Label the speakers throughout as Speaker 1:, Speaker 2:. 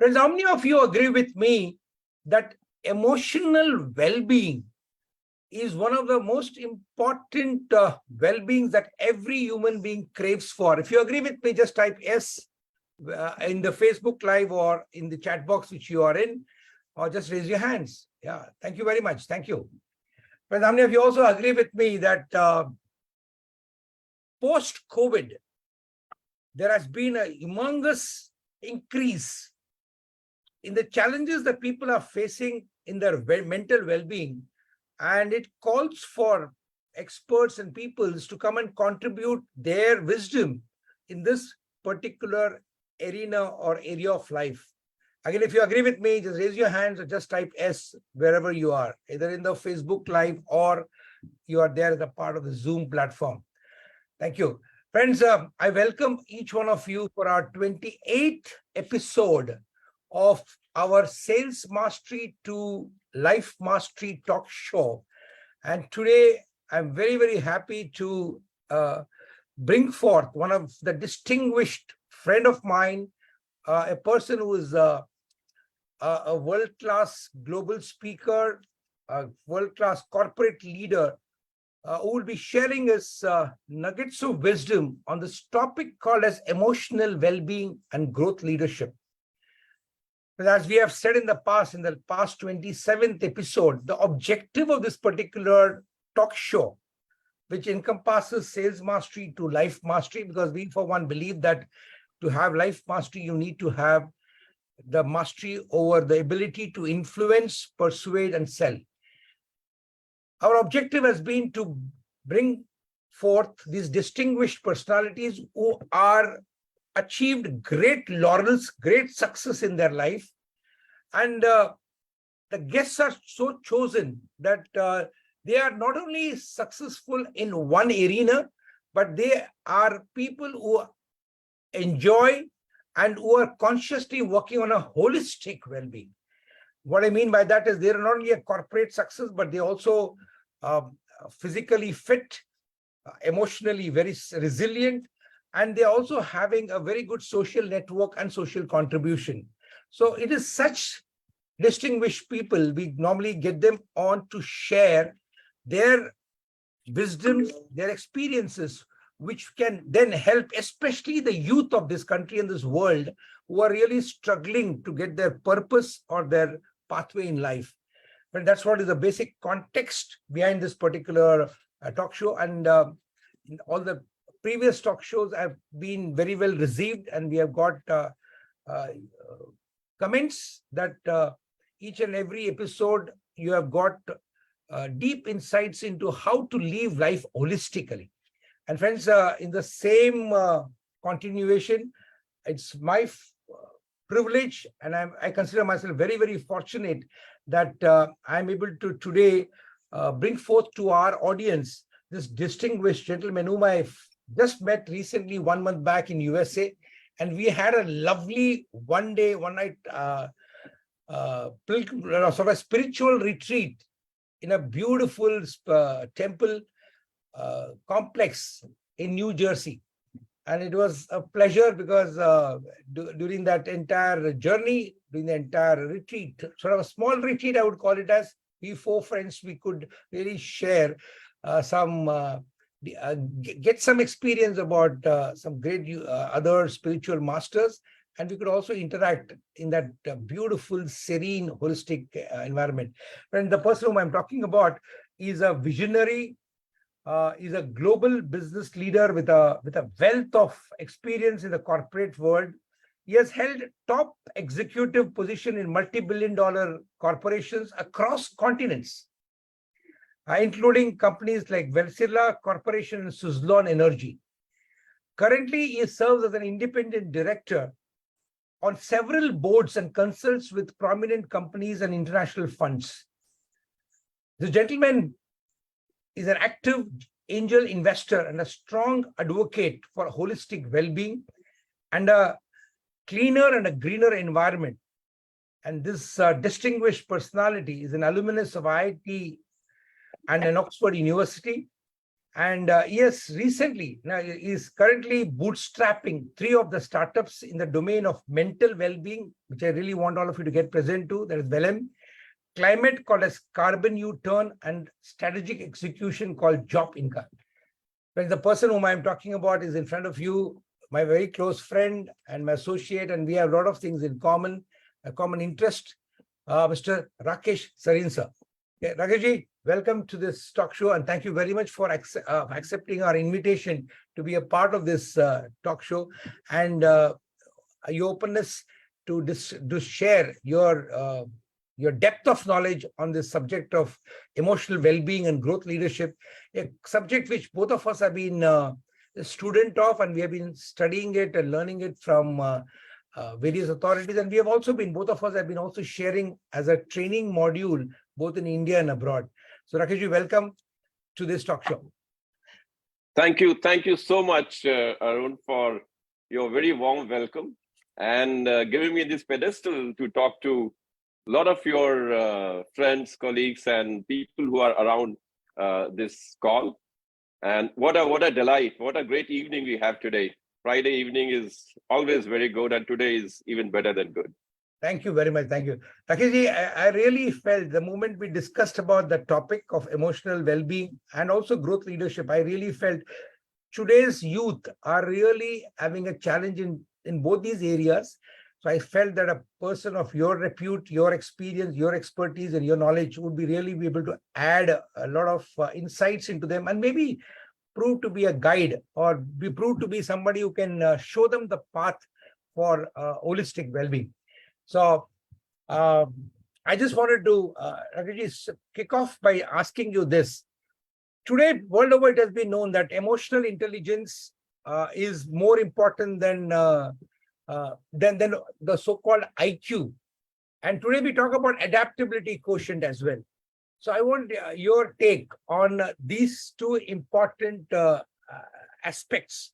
Speaker 1: Friends, how many of you agree with me that emotional well-being is one of the most important well-beings that every human being craves for? If you agree with me, just type yes in the Facebook Live or in the chat box which you are in, or just raise your hands. Yeah, thank you very much. Thank you. Friends, how many of you also agree with me that post-COVID, there has been a humongous increase in the challenges that people are facing in their mental well-being, and it calls for experts and peoples to come and contribute their wisdom in this particular arena or area of life. Again, if you agree with me, just raise your hands or just type S wherever you are, either in the Facebook Live or you are there as a part of the Zoom platform. Thank you. Friends, I welcome each one of you for our 28th episode of our Sales Mastery to Life Mastery Talk Show. And today, I'm very, very happy to bring forth one of the distinguished friend of mine, a person who is a world-class global speaker, a world-class corporate leader, who will be sharing his nuggets of wisdom on this topic called as emotional well-being and growth leadership. But as we have said in the past 27th episode, the objective of this particular talk show, which encompasses sales mastery to life mastery, because we for one believe that to have life mastery, you need to have the mastery over the ability to influence, persuade, and sell. Our objective has been to bring forth these distinguished personalities who are achieved great laurels, great success in their life. And the guests are so chosen that they are not only successful in one arena, but they are people who enjoy and who are consciously working on a holistic well-being. What I mean by that is they are not only a corporate success, but they also physically fit, emotionally very resilient, and they're also having a very good social network and social contribution. So it is such distinguished people, we normally get them on to share their wisdom, their experiences, which can then help, especially the youth of this country and this world, who are really struggling to get their purpose or their pathway in life. But that's what is the basic context behind this particular talk show. And in all the previous talk shows have been very well received, and we have got comments that each and every episode you have got deep insights into how to live life holistically. And friends, in the same continuation, it's my privilege, and I consider myself very, very fortunate that I'm able to today bring forth to our audience this distinguished gentleman whom I just met recently 1 month back in USA, and we had a lovely one night sort of spiritual retreat in a beautiful temple complex in New Jersey. And it was a pleasure because during that entire journey, during the entire retreat, sort of a small retreat, I would call it as, we four friends, we could really share get some experience about some great other spiritual masters. And we could also interact in that beautiful, serene, holistic environment. And the person whom I'm talking about is a visionary, is a global business leader with a wealth of experience in the corporate world. He has held top executive position in multi-billion-dollar corporations across continents, including companies like Wellsilla Corporation and Suzlon Energy. Currently, he serves as an independent director on several boards and consults with prominent companies and international funds. The gentleman is an active angel investor and a strong advocate for holistic well-being and a cleaner and a greener environment. And this distinguished personality is an alumnus of IIT and an Oxford University, And yes, recently, now he is currently bootstrapping 3 of the startups in the domain of mental well-being, which I really want all of you to get present to. That is Vellum, climate called as carbon U-turn, and strategic execution called Job Income. When the person whom I'm talking about is in front of you, my very close friend and my associate, and we have a lot of things in common, a common interest, Mr. Rakesh Sarin, sir. Okay, Rakeshji, welcome to this talk show, and thank you very much for accepting our invitation to be a part of this talk show, and your openness to share your depth of knowledge on this subject of emotional well-being and growth leadership, a subject which both of us have been a student of, and we have been studying it and learning it from various authorities. And we have also been, both of us have been also sharing as a training module, both in India and abroad. So Rakeshji, welcome to this talk show.
Speaker 2: Thank you. Thank you so much, Arun, for your very warm welcome and giving me this pedestal to talk to a lot of your friends, colleagues, and people who are around this call. And what a delight, what a great evening we have today. Friday evening is always very good, and today is even better than good.
Speaker 1: Thank you very much. Thank you. Rakeshji, I really felt the moment we discussed about the topic of emotional well-being and also growth leadership, I really felt today's youth are really having a challenge in both these areas. So I felt that a person of your repute, your experience, your expertise, and your knowledge would be really be able to add a lot of insights into them, and maybe prove to be a guide, or be proved to be somebody who can show them the path for holistic well-being. So I just wanted to really kick off by asking you this. Today, world over, it has been known that emotional intelligence is more important than the so-called IQ. And today we talk about adaptability quotient as well. So I want your take on these two important aspects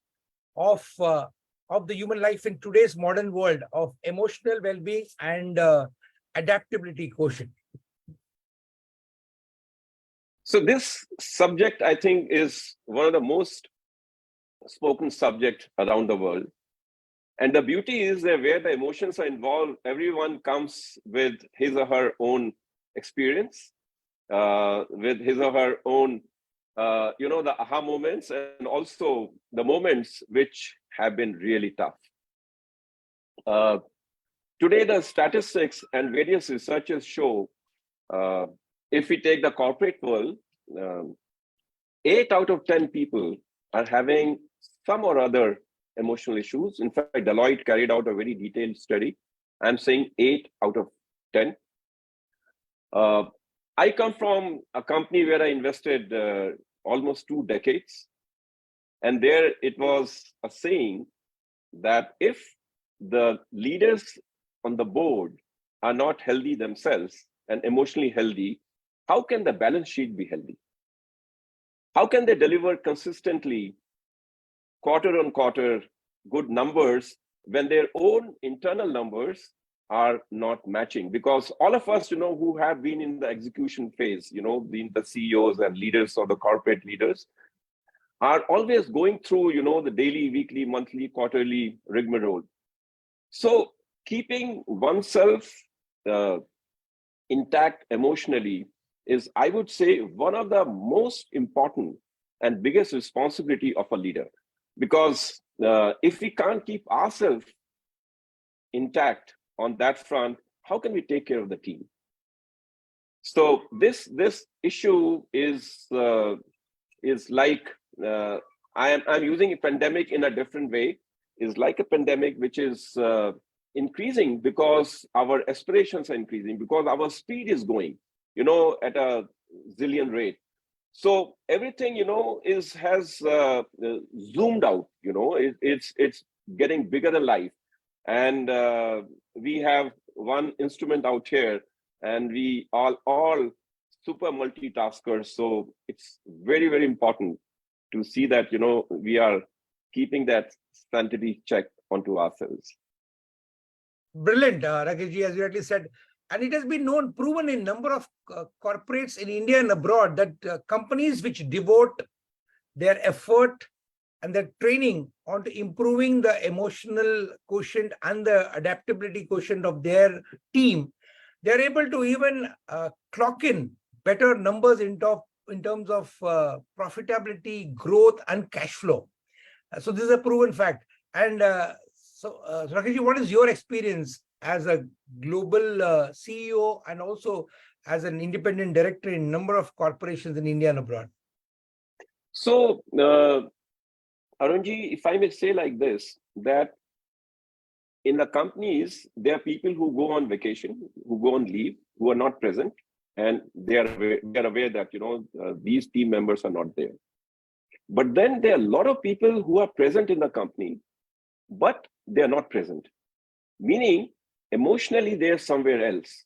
Speaker 1: of the human life in today's modern world, of emotional well-being and adaptability quotient.
Speaker 2: So this subject, I think, is one of the most spoken subject around the world. And the beauty is that where the emotions are involved, everyone comes with his or her own experience, with his or her own, the aha moments, and also the moments which have been really tough. Today, the statistics and various researchers show, if we take the corporate world, 8 out of 10 people are having some or other emotional issues. In fact, Deloitte carried out a very detailed study. I'm saying 8 out of 10. I come from a company where I invested almost 2 decades. And there it was a saying that if the leaders on the board are not healthy themselves and emotionally healthy, how can the balance sheet be healthy? How can they deliver consistently, quarter on quarter, good numbers when their own internal numbers are not matching? Because all of us, who have been in the execution phase, being the CEOs and leaders or the corporate leaders, are always going through, the daily, weekly, monthly, quarterly rigmarole. So keeping oneself intact emotionally is, I would say, one of the most important and biggest responsibility of a leader. Because if we can't keep ourselves intact on that front, how can we take care of the team? So this issue is like, I'm using a pandemic in a different way, is like a pandemic which is increasing because our aspirations are increasing, because our speed is going, at a zillion rate. So everything, has zoomed out, it's getting bigger than life. And we have one instrument out here, and we are all super multitaskers. So it's very, very important to see that, we are keeping that sanity check onto ourselves.
Speaker 1: Brilliant, Rakeshji, as you rightly said. And it has been proven in number of corporates in India and abroad that companies which devote their effort and their training onto improving the emotional quotient and the adaptability quotient of their team, they're able to even clock in better numbers in terms of profitability, growth, and cash flow. So this is a proven fact. And Rakeshji, what is your experience as a global CEO and also as an independent director in a number of corporations in India and abroad?
Speaker 2: So, Arunji, if I may say like this, that in the companies, there are people who go on vacation, who go on leave, who are not present, and they are aware that, these team members are not there. But then there are a lot of people who are present in the company, but they are not present, meaning emotionally they're somewhere else.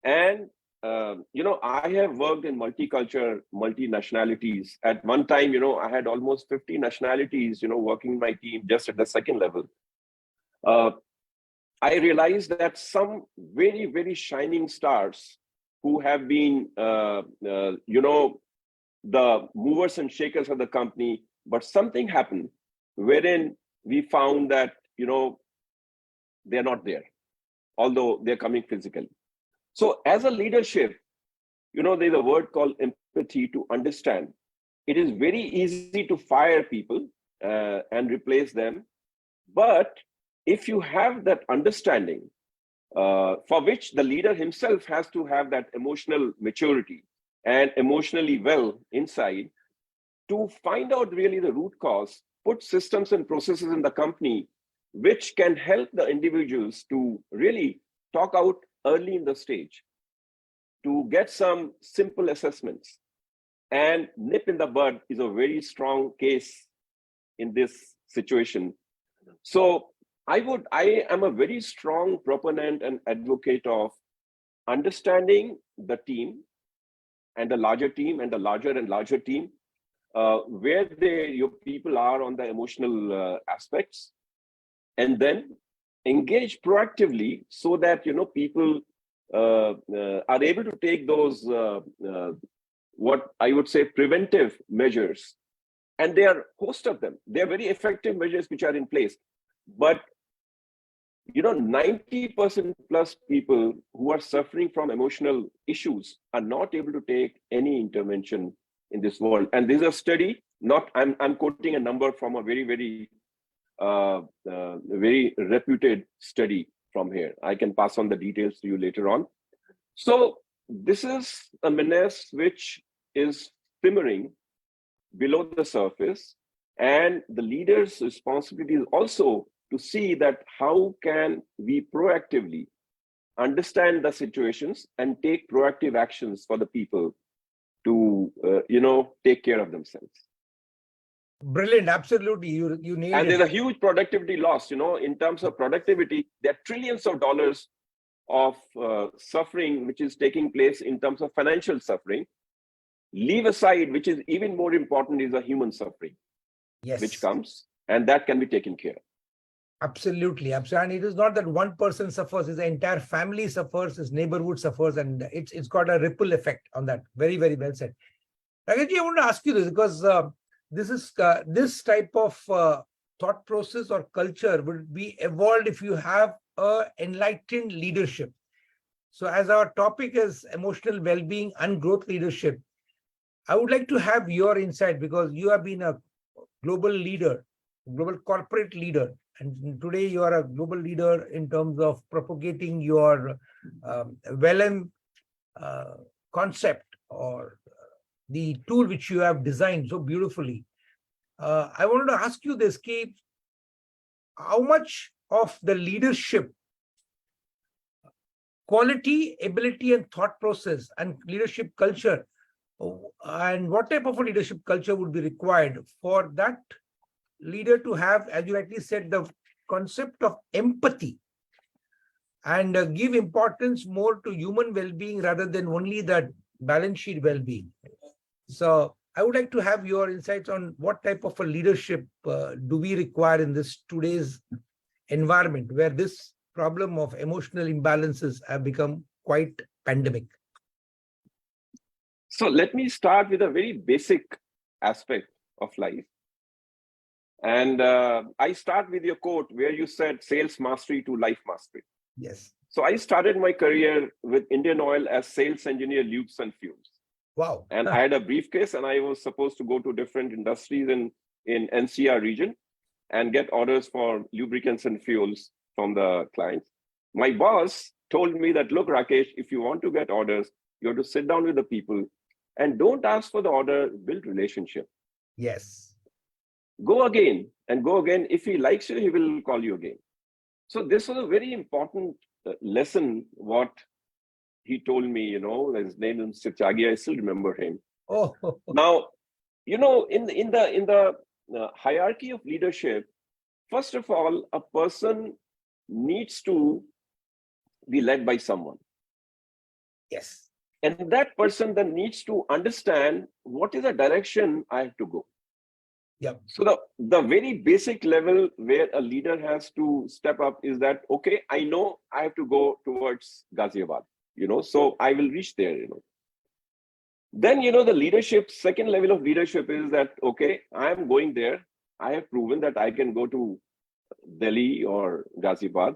Speaker 2: And I have worked in multicultural, multinationalities. At one time, I had almost 50 nationalities, working in my team just at the second level. I realized that some very, very shining stars who have been, the movers and shakers of the company, but something happened wherein we found that, they're not there, although they're coming physically. So as a leadership, there's a word called empathy, to understand. It is very easy to fire people and replace them. But if you have that understanding, for which the leader himself has to have that emotional maturity and emotionally well inside, to find out really the root cause, put systems and processes in the company which can help the individuals to really talk out early in the stage, to get some simple assessments, and nip in the bud is a very strong case in this situation. So I am a very strong proponent and advocate of understanding the team and the larger team and the larger and larger team, where your people are on the emotional aspects, and then engage proactively so that people are able to take those what I would say preventive measures. And there are a host of them. They are very effective measures which are in place. But 90% plus people who are suffering from emotional issues are not able to take any intervention in this world. And there's a study, I'm quoting a number from a very, very very reputed study from here. I can pass on the details to you later on. So this is a menace which is simmering below the surface, and the leader's responsibility is also to see that how can we proactively understand the situations and take proactive actions for the people to take care of themselves.
Speaker 1: Brilliant, absolutely. You nailed it.
Speaker 2: And there's a huge productivity loss. In terms of productivity, there are trillions of dollars of suffering which is taking place in terms of financial suffering. Leave aside, which is even more important, is the human suffering,
Speaker 1: yes,
Speaker 2: which comes, and that can be taken care of.
Speaker 1: Absolutely, absolutely. And it is not that one person suffers; his entire family suffers, his neighborhood suffers, and it's got a ripple effect on that. Very, very well said. Rakeshji, I want to ask you this because this type of thought process or culture would be evolved if you have a enlightened leadership. So, as our topic is emotional well-being and growth leadership, I would like to have your insight because you have been a global leader, global corporate leader, and today you are a global leader in terms of propagating your Wellbeing concept or the tool which you have designed so beautifully. I wanted to ask you this, Keith, how much of the leadership quality, ability, and thought process and leadership culture, and what type of a leadership culture would be required for that leader to have, as you rightly said, the concept of empathy and give importance more to human well-being rather than only that balance sheet well-being. So I would like to have your insights on what type of a leadership do we require in this today's environment where this problem of emotional imbalances have become quite pandemic.
Speaker 2: So let me start with a very basic aspect of life. And I start with your quote where you said sales mastery to life mastery.
Speaker 1: Yes.
Speaker 2: So I started my career with Indian Oil as sales engineer, lubes and fuels.
Speaker 1: Wow.
Speaker 2: And I had a briefcase and I was supposed to go to different industries in NCR region and get orders for lubricants and fuels from the clients. My boss told me that, look, Rakesh, if you want to get orders, you have to sit down with the people and don't ask for the order, build relationship.
Speaker 1: Yes.
Speaker 2: Go again and go again. If he likes you, he will call you again. So this was a very important lesson, what he told me, his name is Sityagi, I still remember him.
Speaker 1: Oh.
Speaker 2: Now, in the hierarchy of leadership, first of all, a person needs to be led by someone.
Speaker 1: Yes.
Speaker 2: And that person then needs to understand what is the direction I have to go.
Speaker 1: Yep.
Speaker 2: So the very basic level where a leader has to step up is that, okay, I know I have to go towards Ghaziabad, so I will reach there, Then, the leadership, second level of leadership is that, okay, I am going there. I have proven that I can go to Delhi or Ghaziabad.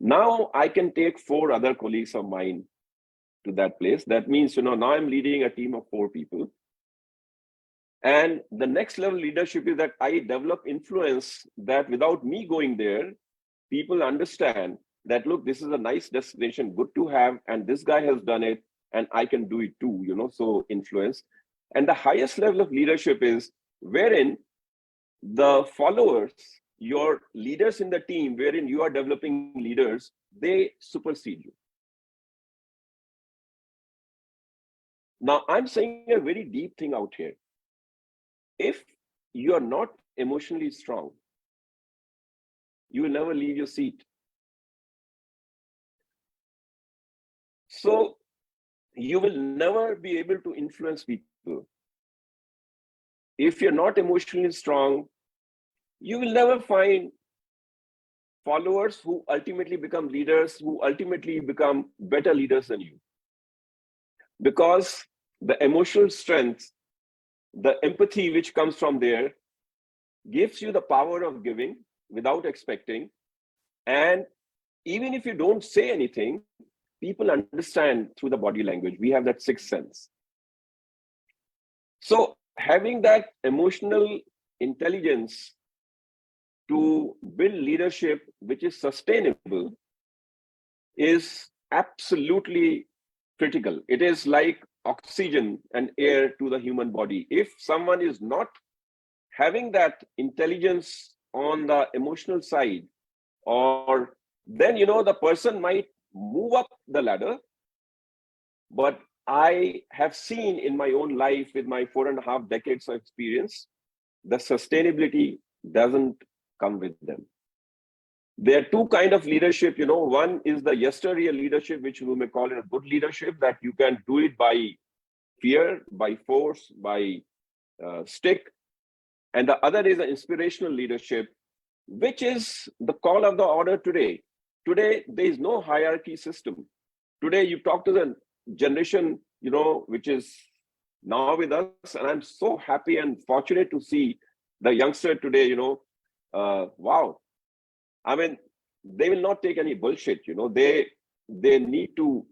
Speaker 2: Now I can take 4 other colleagues of mine to that place. That means, now I'm leading a team of 4 people. And the next level leadership is that I develop influence that without me going there, people understand that, look, this is a nice destination, good to have, and this guy has done it, and I can do it too, so influence. And the highest level of leadership is wherein the followers, your leaders in the team, wherein you are developing leaders, they supersede you. Now, I'm saying a very deep thing out here. If you are not emotionally strong, you will never leave your seat. So you will never be able to influence people. If you're not emotionally strong, you will never find followers who ultimately become leaders, who ultimately become better leaders than you. Because the emotional strength, the empathy which comes from there, gives you the power of giving without expecting. And even if you don't say anything, people understand through the body language. We have that sixth sense. So having that emotional intelligence to build leadership which is sustainable is absolutely critical. It is like oxygen and air to the human body. If someone is not having that intelligence on the emotional side, or then, the person might move up the ladder. But I have seen in my own life with my 4.5 decades of experience, the sustainability doesn't come with them. There are 2 kinds of leadership. One is the yesteryear leadership, which we may call it a good leadership, that you can do it by fear, by force, by stick. And the other is an inspirational leadership, which is the call of the order today. Today, there is no hierarchy system. Today, you talk to the generation, which is now with us, and I'm so happy and fortunate to see the youngster today, wow. I mean, they will not take any bullshit, they need to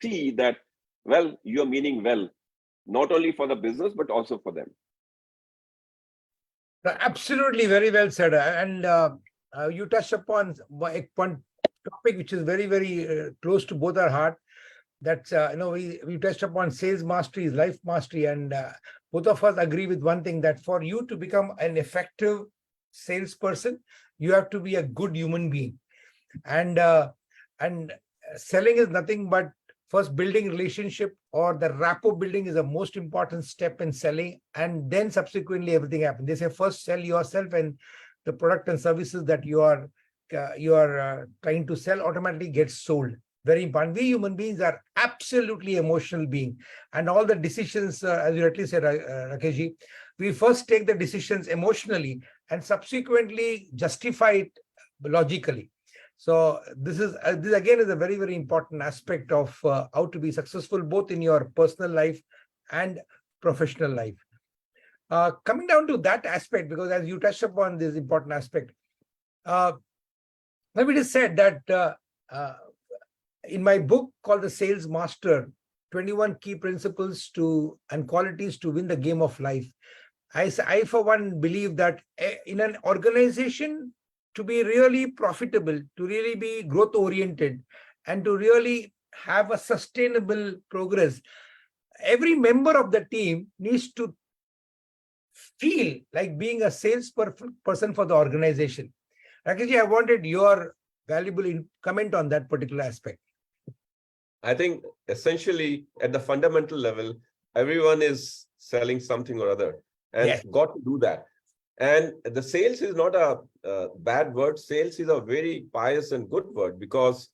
Speaker 2: see that, well, you're meaning well, not only for the business, but also for them.
Speaker 1: Absolutely, very well said. And you touched upon one topic which is very, very close to both our heart. That's, we touched upon sales mastery, life mastery, and both of us agree with one thing, that for you to become an effective salesperson, you have to be a good human being. And selling is nothing but first building relationship, or the rapport building is the most important step in selling, and then subsequently everything happens. They say first sell yourself, and the product and services that you are trying to sell automatically gets sold. Very important. We human beings are absolutely emotional being, and all the decisions, as you rightly said, Rakeshji, we first take the decisions emotionally and subsequently justify it logically. So this again is a very, very important aspect of how to be successful both in your personal life and professional life. Coming down to that aspect, because as you touched upon this important aspect, let me just said that in my book called The Sales Master, 21 Key Principles and Qualities to Win the Game of Life. I for one believe that in an organization, to be really profitable, to really be growth oriented, and to really have a sustainable progress, every member of the team needs to feel like being a salesperson for the organization. Rakeshji, I wanted your valuable comment on that particular aspect.
Speaker 3: I think essentially at the fundamental level, everyone is selling something or other and
Speaker 1: Yes.
Speaker 3: got to do that. And the sales is not a bad word. Sales is a very pious and good word, because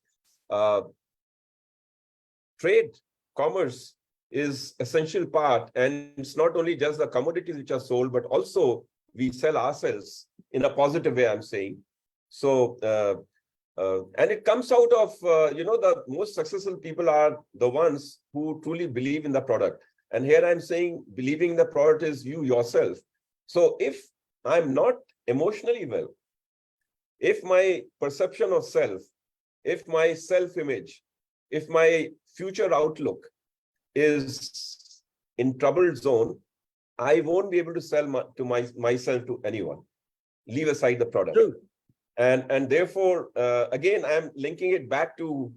Speaker 3: trade, commerce is essential part. And it's not only just the commodities which are sold, but also we sell ourselves in a positive way, I'm saying. So, and it comes out of, the most successful people are the ones who truly believe in the product. And here I'm saying believing the product is you yourself. So if I'm not emotionally well, if my perception of self, if my self-image, if my future outlook is in troubled zone, I won't be able to sell myself to anyone. Leave aside the product.
Speaker 1: True.
Speaker 3: And therefore, again, I'm linking it back to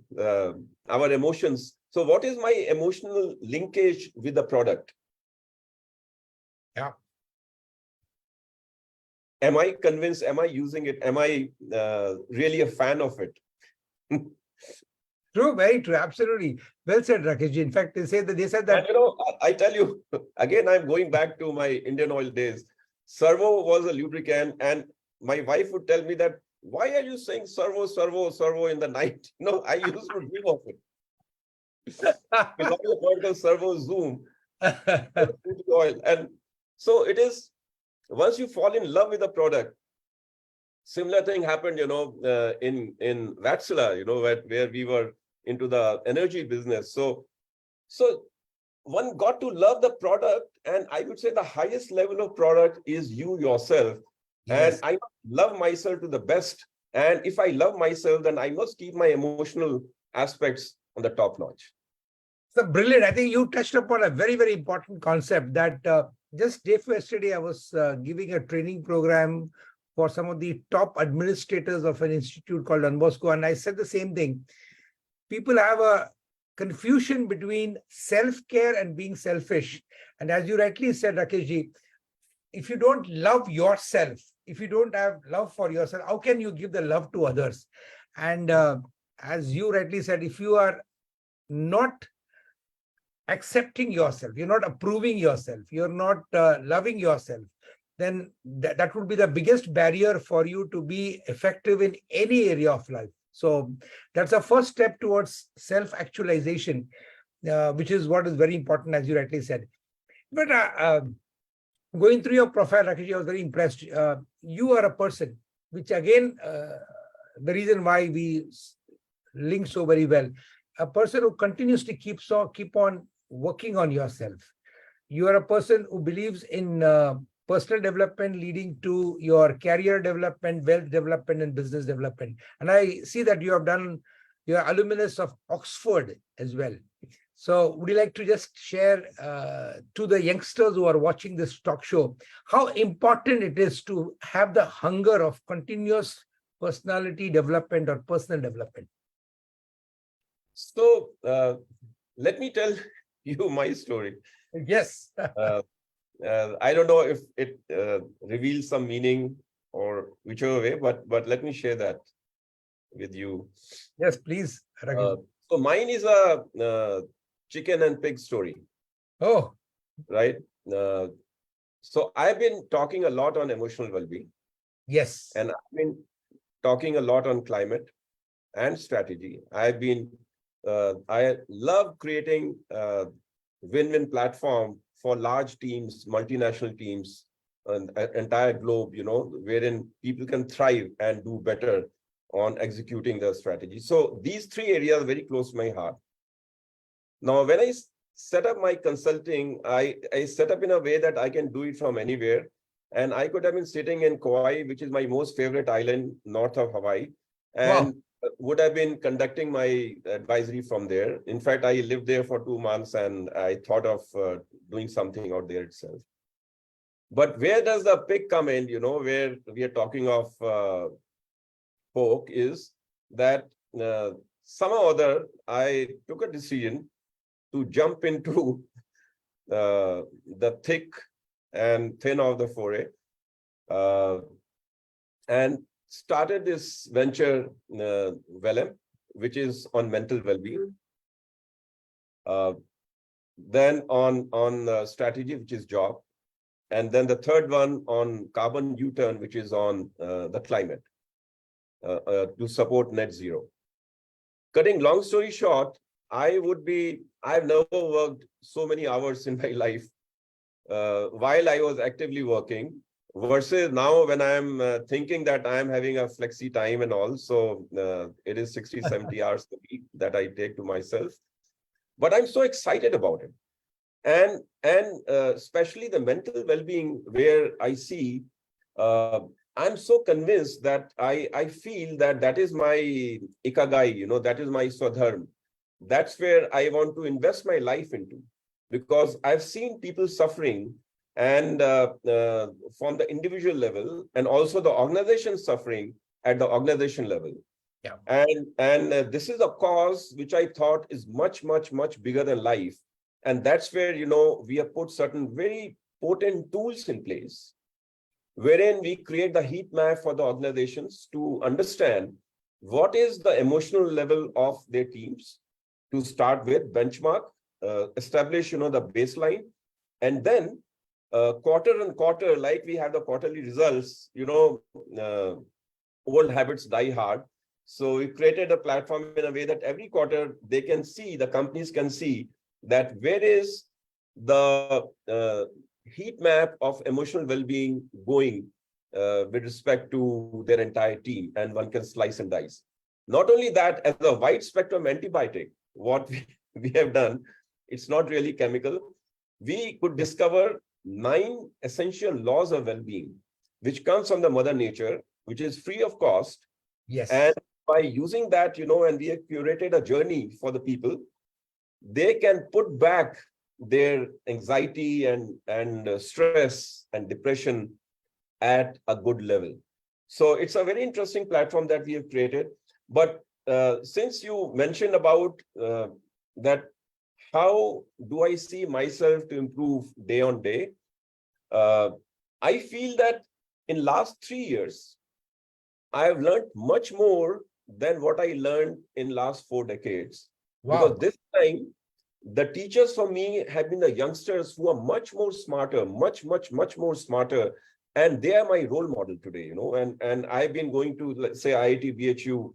Speaker 3: our emotions. So what is my emotional linkage with the product?
Speaker 1: Yeah.
Speaker 3: Am I convinced? Am I using it? Am I really a fan of it?
Speaker 1: True, very true. Absolutely. Well said, Rakeshji. In fact, they said that.
Speaker 3: And, I tell you, again, I'm going back to my Indian Oil days. Servo was a lubricant, and my wife would tell me that, why are you saying servo, servo, servo in the night? I used to dream of it. Servo zoom oil. And so it is, once you fall in love with the product, similar thing happened, in Vatsala, where we were into the energy business. So one got to love the product, and I would say the highest level of product is you yourself.
Speaker 1: Yes.
Speaker 3: And I love myself to the best. And if I love myself, then I must keep my emotional aspects on the top notch.
Speaker 1: So brilliant. I think you touched upon a very, very important concept that just day before yesterday, I was giving a training program for some of the top administrators of an institute called Don Bosco. And I said the same thing. People have a confusion between self-care and being selfish. And as you rightly said, Rakeshji, if you don't love yourself, if you don't have love for yourself, how can you give the love to others? And as you rightly said, if you are not accepting yourself, you're not approving yourself, you're not loving yourself, then that would be the biggest barrier for you to be effective in any area of life. So that's a first step towards self-actualization, which is what is very important, as you rightly said. But going through your profile, Rakesh, I was very impressed. You are a person, which again, the reason why we link so very well, a person who continuously keep on working on yourself. You are a person who believes in personal development leading to your career development, wealth development, and business development. And I see that you have done, you're alumnus of Oxford as well. So would you like to just share to the youngsters who are watching this talk show, how important it is to have the hunger of continuous personality development or personal development?
Speaker 3: So let me tell you my story.
Speaker 1: Yes.
Speaker 3: I don't know if it reveals some meaning or whichever way, but let me share that with you.
Speaker 1: Yes, please.
Speaker 3: So mine is a chicken and pig story.
Speaker 1: Oh,
Speaker 3: right. So I've been talking a lot on emotional well-being.
Speaker 1: Yes.
Speaker 3: And I've been talking a lot on climate and strategy. I love creating win-win platform for large teams, multinational teams, and entire globe, wherein people can thrive and do better on executing their strategy. So these three areas are very close to my heart. Now, when I set up my consulting, I set up in a way that I can do it from anywhere. And I could have been sitting in Kauai, which is my most favorite island north of Hawaii, and would have been conducting my advisory from there. In fact, I lived there for 2 months and I thought of doing something out there itself. But where does the pick come in, where we are talking of folk is that somehow or other, I took a decision to jump into the thick and thin of the foray, and started this venture, Wellbeing, which is on mental well-being. Then on strategy, which is job, and then the third one on carbon U-turn, which is on the climate, to support net zero. Cutting long story short, I've never worked so many hours in my life while I was actively working, versus now when I'm thinking that I'm having a flexi time and all. So it is 60, 70 hours a week that I take to myself. But I'm so excited about it. And especially the mental well-being, where I see, I'm so convinced that I feel that is my ikagai, that is my swadharma. That's where I want to invest my life into, because I've seen people suffering, and from the individual level, and also the organization suffering at the organization level.
Speaker 1: Yeah.
Speaker 3: And this is a cause which I thought is much, much, much bigger than life. And that's where, we have put certain very potent tools in place, wherein we create the heat map for the organizations to understand what is the emotional level of their teams, to start with, benchmark, establish, the baseline, and then quarter on quarter, like we have the quarterly results, old habits die hard. So we created a platform in a way that every quarter they can see, the companies can see that where is the heat map of emotional well-being going with respect to their entire team, and one can slice and dice. Not only that, as a wide spectrum antibiotic, what we have done, it's not really chemical. We could discover 9 essential laws of well-being, which comes from the mother nature, which is free of cost.
Speaker 1: Yes.
Speaker 3: And by using that, and we have curated a journey for the people, they can put back their anxiety and stress and depression at a good level. So it's a very interesting platform that we have created. But since you mentioned about that, how do I see myself to improve day on day? I feel that in last 3 years, I have learned much more than what I learned in last 4 decades.
Speaker 1: Wow.
Speaker 3: Because this time, the teachers for me have been the youngsters who are much more smarter, much more smarter. And they are my role model today, and I've been going to, let's say, IIT, BHU,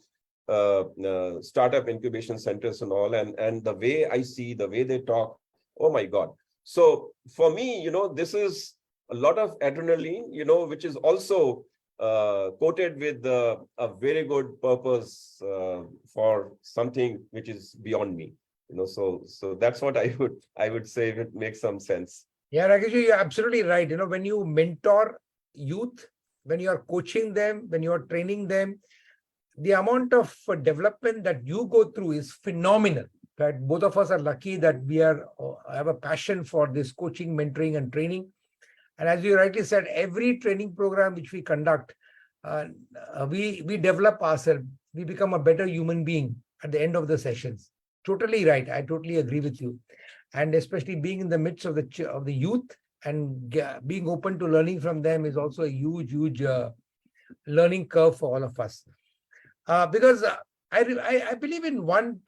Speaker 3: startup incubation centers and all, and the way I see, the way they talk, oh my God. So for me, this is a lot of adrenaline, which is also coated with a very good purpose for something which is beyond me. So that's what I would say, if it makes some sense.
Speaker 1: Yeah, Rakesh, you're absolutely right. When you mentor youth, when you are coaching them, when you are training them, the amount of development that you go through is phenomenal. Right? Both of us are lucky that we have a passion for this coaching, mentoring, and training. And as you rightly said, every training program which we conduct, we develop ourselves. We become a better human being at the end of the sessions. Totally right. I totally agree with you. And especially being in the midst of the youth and being open to learning from them is also a huge learning curve for all of us. Because I believe in one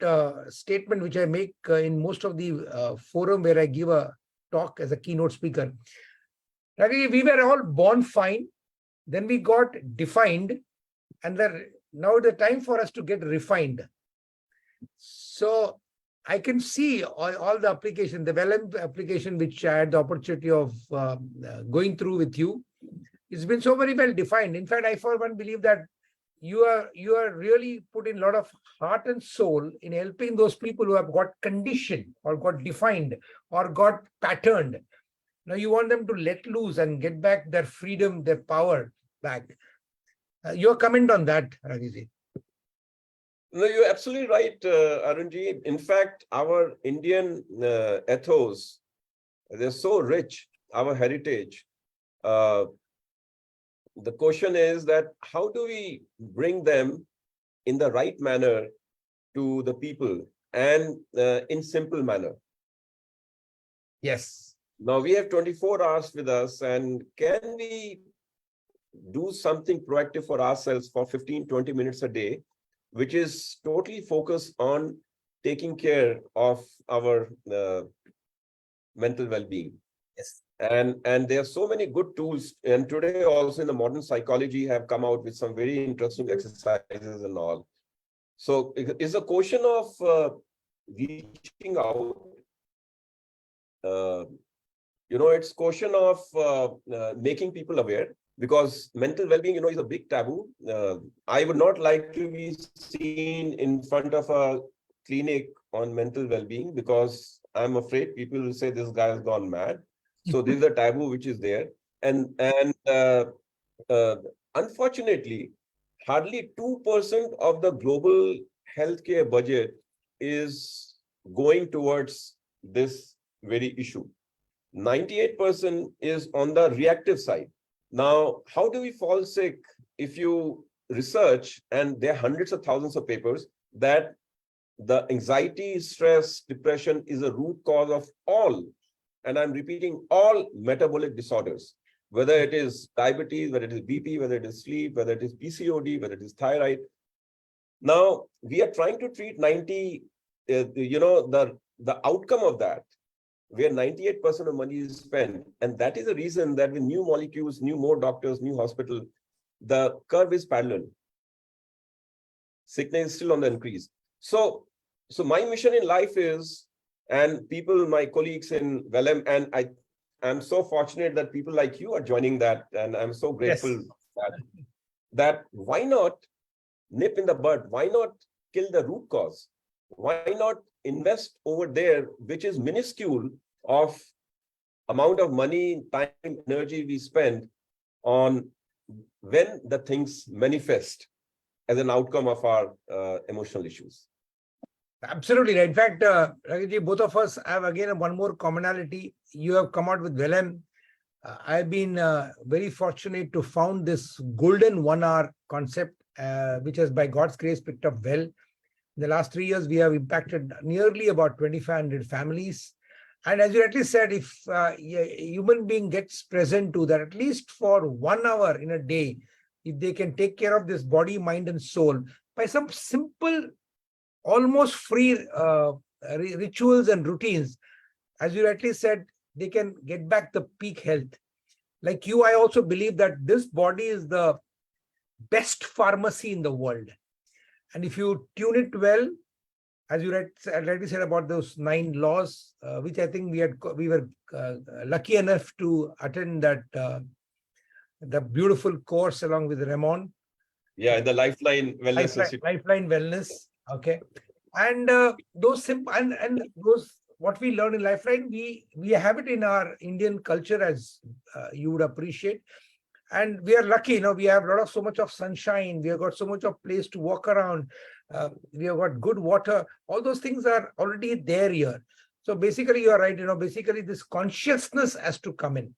Speaker 1: statement which I make in most of the forum where I give a talk as a keynote speaker. We were all born fine, then we got defined, and now the time for us to get refined. So I can see all the application, the Wellbeing application, which I had the opportunity of going through with you. It's been so very well defined. In fact, I for one believe that you are really putting a lot of heart and soul in helping those people who have got conditioned or got defined or got patterned. Now you want them to let loose and get back their freedom, their power back. Your comment on that, Rakesh?
Speaker 3: No, you're absolutely right, Arunji. In fact, our Indian ethos, they're so rich, our heritage. The question is that how do we bring them in the right manner to the people and in simple manner?
Speaker 1: Yes.
Speaker 3: Now we have 24 hours with us, and can we do something proactive for ourselves for 15, 20 minutes a day, which is totally focused on taking care of our mental well-being?
Speaker 1: Yes.
Speaker 3: And there are so many good tools. And today also in the modern psychology have come out with some very interesting exercises and all. So it's a question of reaching out. It's question of making people aware, because mental well-being, is a big taboo. I would not like to be seen in front of a clinic on mental well-being, because I'm afraid people will say this guy has gone mad. So this is a taboo which is there. And unfortunately, hardly 2% of the global healthcare budget is going towards this very issue. 98% is on the reactive side. Now, how do we fall sick? If you research, and there are hundreds of thousands of papers, that the anxiety, stress, depression is a root cause of all, and I'm repeating, all metabolic disorders, whether it is diabetes, whether it is BP, whether it is sleep, whether it is PCOD, whether it is thyroid. Now, we are trying to treat 90, the outcome of that, where 98% of money is spent. And that is the reason that with new molecules, more doctors, new hospital, the curve is parallel. Sickness is still on the increase. So my mission in life is, and people, my colleagues in Vellum, and I'm so fortunate that people like you are joining that, and I'm so grateful that why not nip in the bud? Why not kill the root cause? Why not invest over there, which is minuscule of amount of money, time, energy we spend on when the things manifest as an outcome of our emotional issues.
Speaker 1: Absolutely right. In fact, Rakesh, both of us have again one more commonality. You have come out with Vellum. I've been very fortunate to found this golden 1 hour concept, which has by God's grace picked up well. In the last 3 years, we have impacted nearly about 2,500 families. And as you rightly said, if a human being gets present to that, at least for 1 hour in a day, if they can take care of this body, mind, and soul by some simple, almost free rituals and routines, as you rightly said, they can get back the peak health. Like you, I also believe that this body is the best pharmacy in the world. And if you tune it well, as you rightly said about those 9 laws, which I think we were lucky enough to attend that the beautiful course along with Ramon.
Speaker 3: Yeah, the Lifeline Wellness Institute.
Speaker 1: Lifeline Wellness. Okay. And those simple and those what we learn in Lifeline, we have it in our Indian culture, as you would appreciate. And we are lucky, we have so much of sunshine. We have got so much of place to walk around. We have got good water. All those things are already there here. So basically, you are right. Basically, this consciousness has to come in.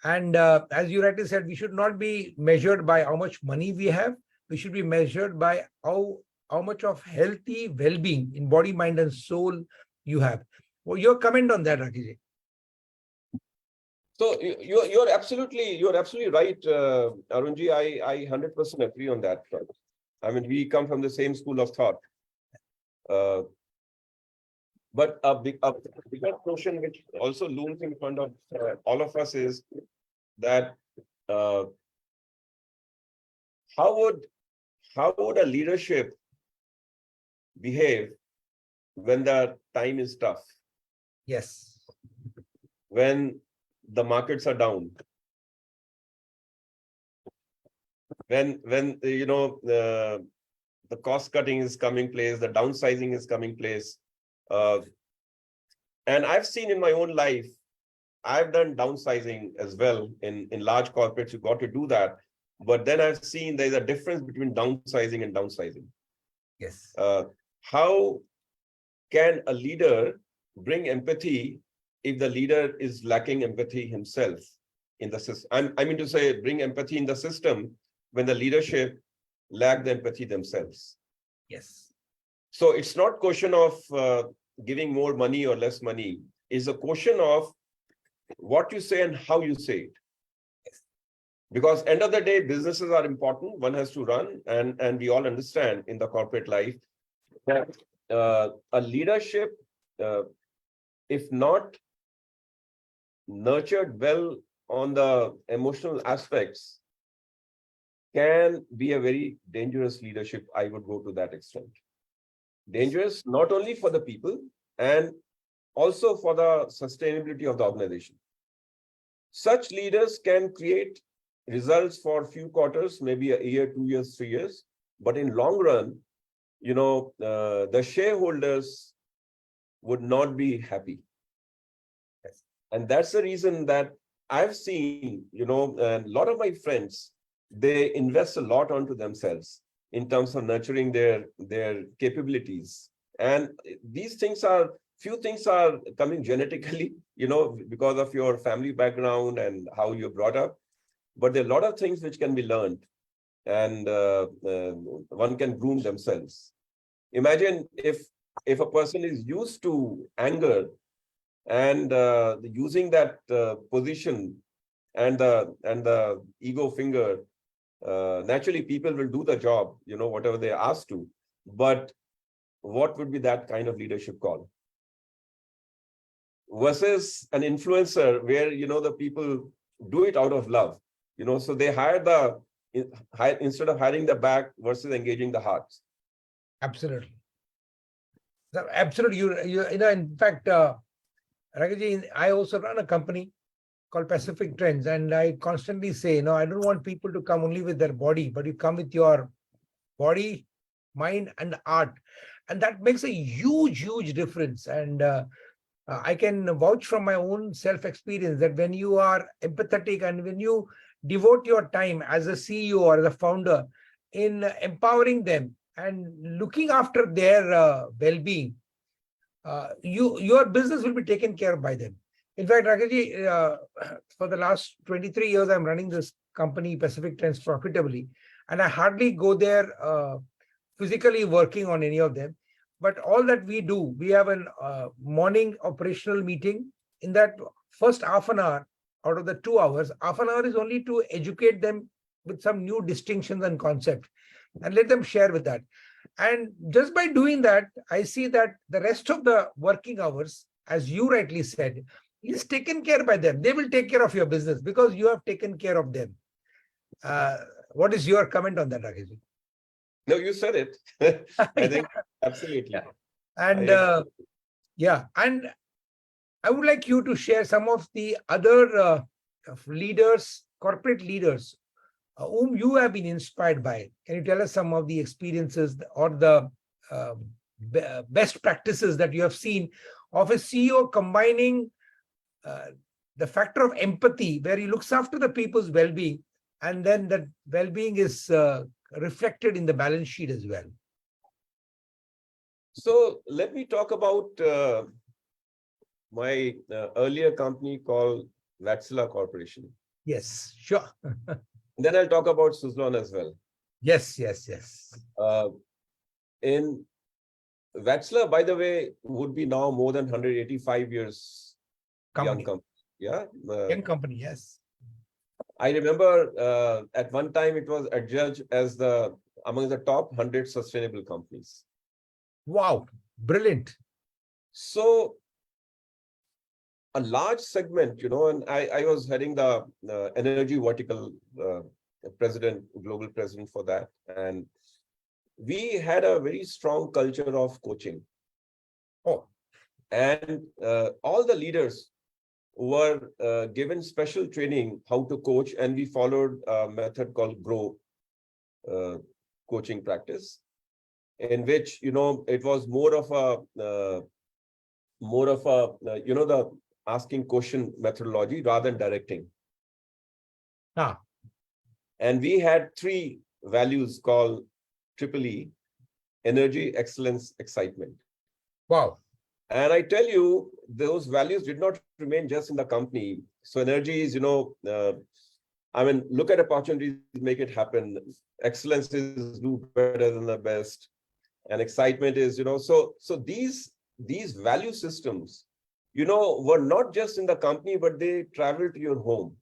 Speaker 1: And as you rightly said, we should not be measured by how much money we have. We should be measured by how much of healthy well-being in body, mind, and soul you have. Well, your comment on that, Rakesh?
Speaker 3: So you're absolutely right, Arunji. I 100% agree on that front. I mean, we come from the same school of thought. But a bigger question which also looms in front of all of us is that how would a leadership behave when the time is tough?
Speaker 1: Yes.
Speaker 3: When the markets are down, when the cost cutting is coming place, the downsizing is coming place. And I've seen in my own life, I've done downsizing as well in large corporates. You got to do that. But then I've seen there's a difference between downsizing and downsizing.
Speaker 1: Yes.
Speaker 3: How can a leader bring empathy if the leader is lacking empathy himself in the system? I mean to say, bring empathy in the system when the leadership lack the empathy themselves.
Speaker 1: Yes.
Speaker 3: So it's not question of giving more money or less money. It's a question of what you say and how you say it. Because end of the day, businesses are important. One has to run, and we all understand in the corporate life that a leadership, if not nurtured well on the emotional aspects, can be a very dangerous leadership. I would go to that extent. Dangerous not only for the people and also for the sustainability of the organization. Such leaders can create results for a few quarters, maybe a year, 2 years, 3 years, but in long run, the shareholders would not be happy. And that's the reason that I've seen, a lot of my friends, they invest a lot onto themselves in terms of nurturing their capabilities. And few things are coming genetically, because of your family background and how you're brought up. But there are a lot of things which can be learned, and one can groom themselves. Imagine if a person is used to anger and using that position and the ego finger, naturally people will do the job, whatever they are asked to. But what would be that kind of leadership called? Versus an influencer where, the people do it out of love, so they hire instead of hiring the back versus engaging the hearts.
Speaker 1: Absolutely. Absolutely. In fact, Rakesh, I also run a company called Pacific Trends, and I constantly say, I don't want people to come only with their body, but you come with your body, mind, and art. And that makes a huge, huge difference. And I can vouch from my own self-experience that when you are empathetic and when you devote your time as a CEO or as a founder in empowering them and looking after their well-being, your business will be taken care of by them. In fact, Rakesh, for the last 23 years, I'm running this company, Pacific Trends, profitably, and I hardly go there physically working on any of them. But all that we do, we have a morning operational meeting. In that first half an hour out of the 2 hours, half an hour is only to educate them with some new distinctions and concepts and let them share with that. And just by doing that, I see that the rest of the working hours, as you rightly said, is taken care by them. They will take care of your business because you have taken care of them. What is your comment on that, Rakesh?
Speaker 3: No, you said it. I think absolutely.
Speaker 1: Yeah. And and I would like you to share some of the other leaders, corporate leaders, whom you have been inspired by. Can you tell us some of the experiences or the best practices that you have seen of a CEO combining the factor of empathy, where he looks after the people's well-being, and then that well-being is reflected in the balance sheet as well?
Speaker 3: So let me talk about my earlier company called Wärtsilä Corporation.
Speaker 1: Yes, sure.
Speaker 3: Then I'll talk about Suzlon as well.
Speaker 1: Yes.
Speaker 3: In Wärtsilä, by the way, would be now more than 185 years young company. Yeah.
Speaker 1: Young company, yes.
Speaker 3: I remember at one time it was adjudged as among the top 100 sustainable companies.
Speaker 1: Wow, brilliant.
Speaker 3: So a large segment, and I was heading the energy vertical, global president for that. And we had a very strong culture of coaching.
Speaker 1: Oh.
Speaker 3: And all the leaders were given special training how to coach, and we followed a method called GROW, coaching practice, in which, it was more of the asking question methodology rather than directing.
Speaker 1: Ah,
Speaker 3: And we had three values called triple E: energy, excellence, excitement.
Speaker 1: wow.
Speaker 3: And I tell you, those values did not remain just in the company. So energy is, look at opportunities, make it happen. Excellence is do better than the best. And excitement is, so these value systems, were not just in the company, but they travel to your home.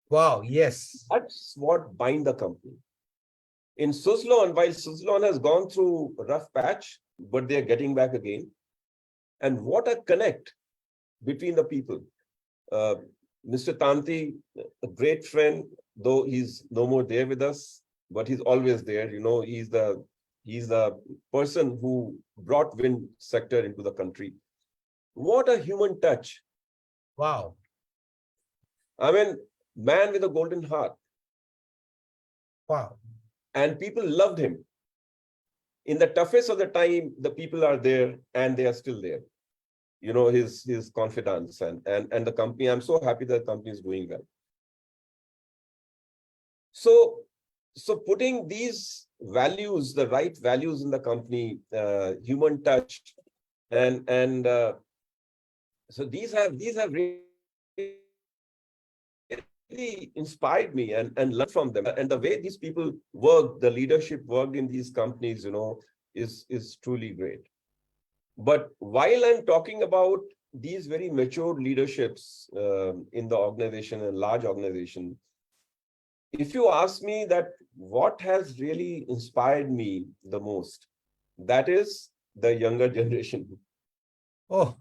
Speaker 1: Wow, yes.
Speaker 3: That's what bind the company. In Suzlon, while Suzlon has gone through a rough patch, but they're getting back again. And what a connect between the people. Mr. Tanti, a great friend, though he's no more there with us, but he's always there. He's the person who brought wind sector into the country. What a human touch.
Speaker 1: Wow.
Speaker 3: Man with a golden heart.
Speaker 1: Wow.
Speaker 3: And people loved him. In the toughest of the time, the people are there and they are still there. His confidence and the company. I'm so happy that the company is doing well. So putting these values, the right values in the company, human touch, and so these have really inspired me and learned from them. And the way these people work, the leadership worked in these companies, is truly great. But while I'm talking about these very mature leaderships in the organization, a large organization, if you ask me that what has really inspired me the most, that is the younger generation.
Speaker 1: Oh,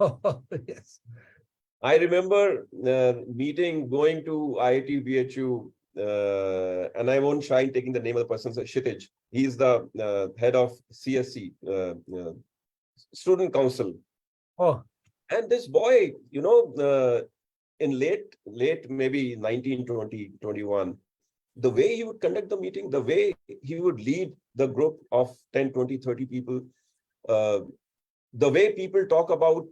Speaker 1: yes.
Speaker 3: I remember going to IIT BHU, and I won't try taking the name of the person, Kshitij. He's the head of CSC, Student Council.
Speaker 1: Oh,
Speaker 3: And this boy, in late maybe 19, 20, 21, the way he would conduct the meeting, the way he would lead the group of 10, 20, 30 people, the way people talk about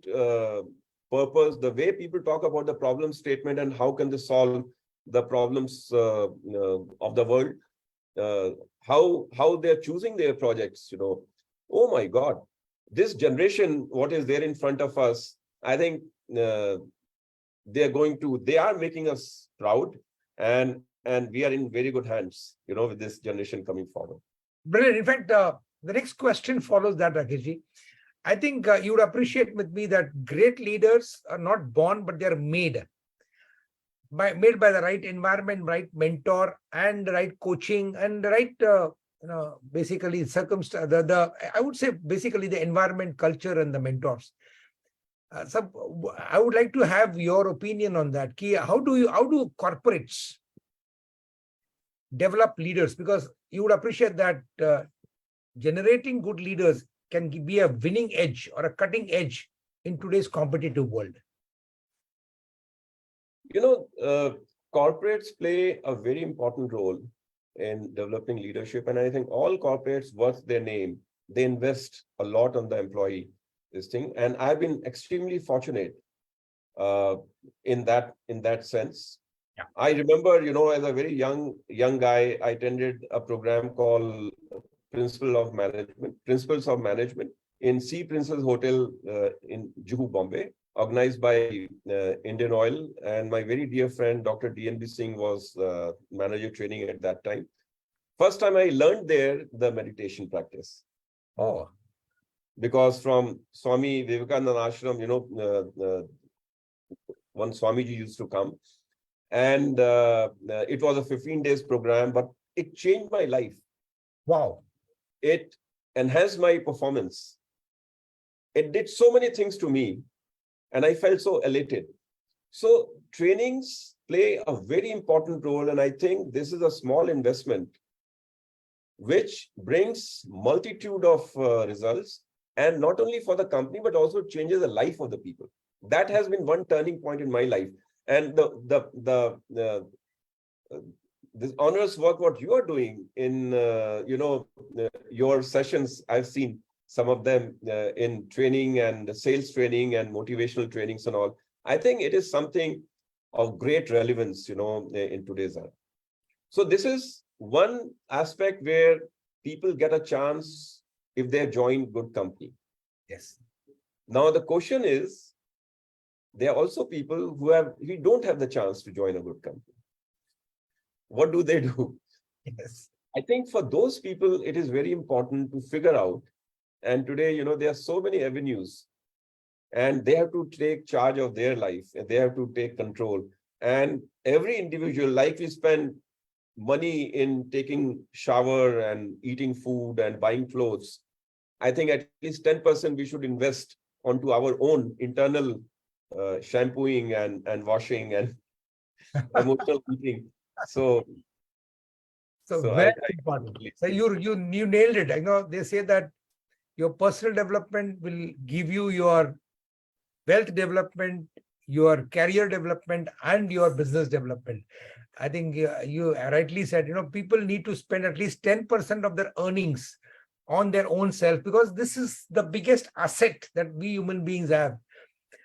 Speaker 3: purpose, the way people talk about the problem statement and how can they solve the problems of the world, how they're choosing their projects, Oh my God, this generation, what is there in front of us, I think they are making us proud, and we are in very good hands, with this generation coming forward.
Speaker 1: brilliant. In fact, the next question follows that, Rakeshji. I think you would appreciate with me that great leaders are not born, but they're made by the right environment, right mentor, and the right coaching, and the right, basically circumstance. I would say basically the environment, culture, and the mentors. I would like to have your opinion on that. Ki, how do corporates develop leaders? Because you would appreciate that generating good leaders can be a winning edge or a cutting edge in today's competitive world.
Speaker 3: Corporates play a very important role in developing leadership. And I think all corporates, worth their name, they invest a lot on the employee, this thing. And I've been extremely fortunate in that sense.
Speaker 1: Yeah.
Speaker 3: I remember, as a very young guy, I attended a program called Principles of Management in Sea Princess Hotel in Juhu, Bombay, organized by Indian Oil. And my very dear friend, Dr. DNB Singh, was manager training at that time. First time I learned there the meditation practice.
Speaker 1: Oh.
Speaker 3: Because from Swami Vivekananda Ashram, one Swamiji used to come. And it was a 15 days program, but it changed my life.
Speaker 1: Wow.
Speaker 3: It enhanced my performance. It did so many things to me, and I felt so elated. So trainings play a very important role, and I think this is a small investment which brings multitude of results, and not only for the company, but also changes the life of the people. That has been one turning point in my life. And this honors work, what you are doing in, your sessions, I've seen some of them in training and sales training and motivational trainings and all. I think it is something of great relevance, in today's era. So this is one aspect where people get a chance if they join good company.
Speaker 1: Yes.
Speaker 3: Now the question is, there are also people who don't have the chance to join a good company. What do they do?
Speaker 1: Yes.
Speaker 3: I think for those people, it is very important to figure out. And today, there are so many avenues, and they have to take charge of their life, and they have to take control. And every individual, like we spend money in taking shower and eating food and buying clothes, I think at least 10% we should invest onto our own internal shampooing and washing and emotional eating. So
Speaker 1: So
Speaker 3: I
Speaker 1: very important. So you nailed it. I know they say that your personal development will give you your wealth development, your career development, and your business development. I think you rightly said, people need to spend at least 10% of their earnings on their own self, because this is the biggest asset that we human beings have.